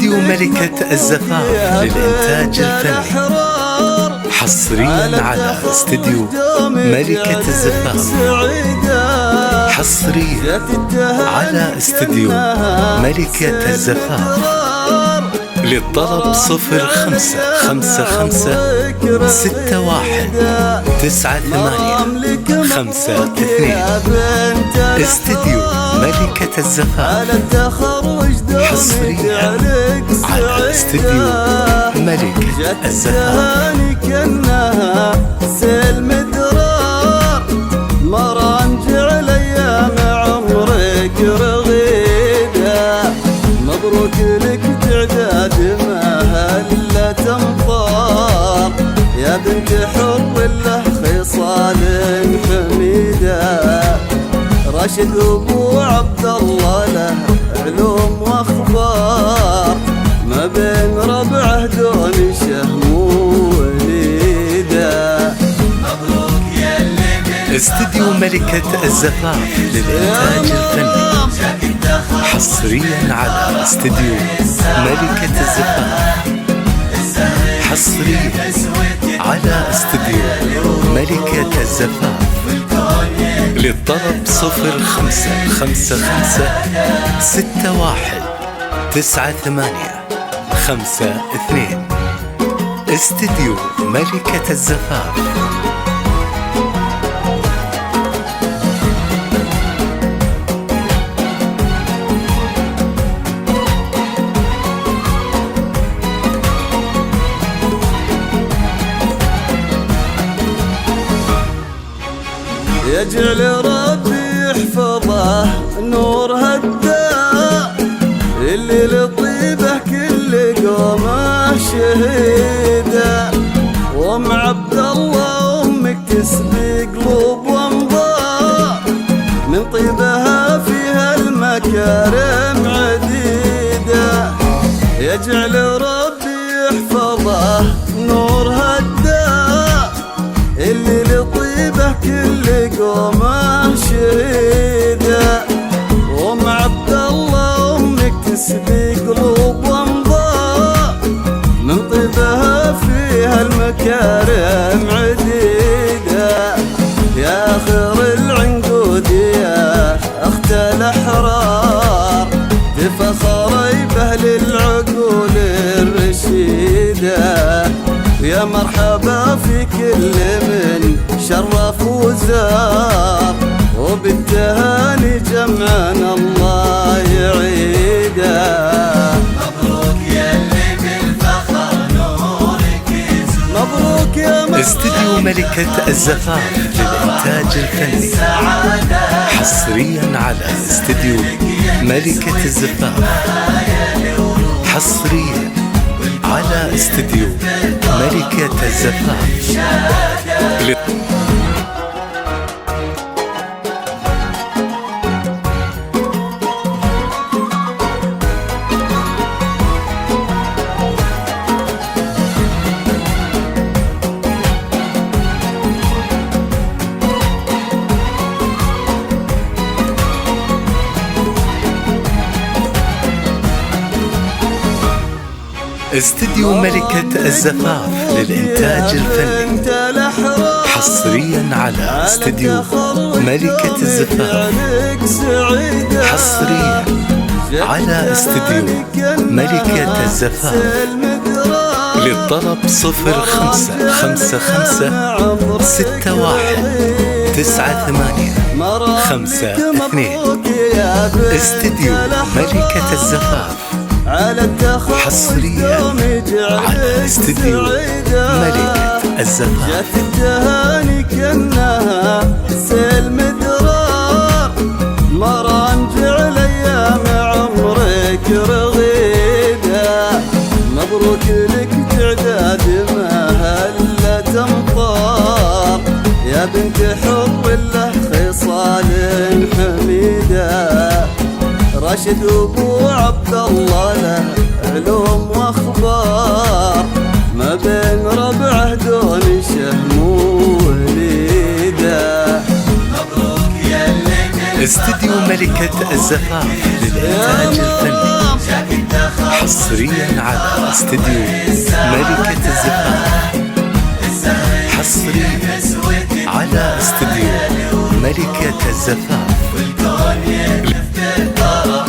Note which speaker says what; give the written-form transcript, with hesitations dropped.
Speaker 1: استديو ملكة الزفاف للإنتاج الفني، حصريا على استديو ملكة الزفاف، حصريا على استديو ملكة الزفاف. للطلب 0556198552. استديو ملكة الزفاف، حصريا على استديو ملكة الزفاف.
Speaker 2: كأنها سلم درار مرام جعل ايام عمرك رغيده، مبروك لك تعداد ما هلا تمطار، يا بنت حر له خصال حميده، راشد ابو عبد الله له علوم واخبار، ما بين ربعه دون شهم وليده. مبروك يا اللي
Speaker 1: استديو ملكة الزفاف للإنتاج الفني، حصريا على استديو ملكة الزفاف، حصريا على استديو ملكة الزفاف. للطلب 0556198552. استديو ملكة الزفاف.
Speaker 2: يجعل ربي يحفظه نور هداه، اللي لطيبه كل قومه شهيده، وام عبد الله امك تسبي قلوب وانظار، من طيبها فيها المكارم عديده. يجعل ربي يحفظه نور هداه، اللي لطيبه كل قومه شهيده، وام عبد الله امك تسبي قلوب وانظار، من طيبها فيها المكارم عديده. يا خير العنقود يا اخت الاحرار، بفخري باهل العقول الرشيده، يا مرحبا في كل من شرف وزار، وبالتهاني جمعنا الله يعيده. مبروك يا اللي بالفخر نورك يزور، مبروك يا مرحبا.
Speaker 1: استديو ملكة الزفاف للإنتاج الفني، حصريا على استديو ملكة الزفاف، حصريا على استديو ملكة الزفاف. استديو ملكة الزفاف للإنتاج الفني، حصريا على استديو ملكة الزفاف، حصريا على استديو ملكة الزفاف. للطلب 0556198552. استديو ملكة الزفاف، حصريا على استديو ملكة الزفاف.
Speaker 2: جات التهاني كأنها سلم درار، مرام جعل ايام عمرك رغيده، مبروك لك تعداد ما هلا تمطار، يا بنت حر له خصال حميده، راشد ابو عبد الله له علوم واخبار، ما بين ربعه دون شهم وليده. مبروك يا اللي
Speaker 1: استديو ملكة الزفاف للإنتاج الفني، حصريا على استديو ملكة الزفاف. حصريا على استديو ملكة الزفاف.
Speaker 2: والكون يهتف بالفرح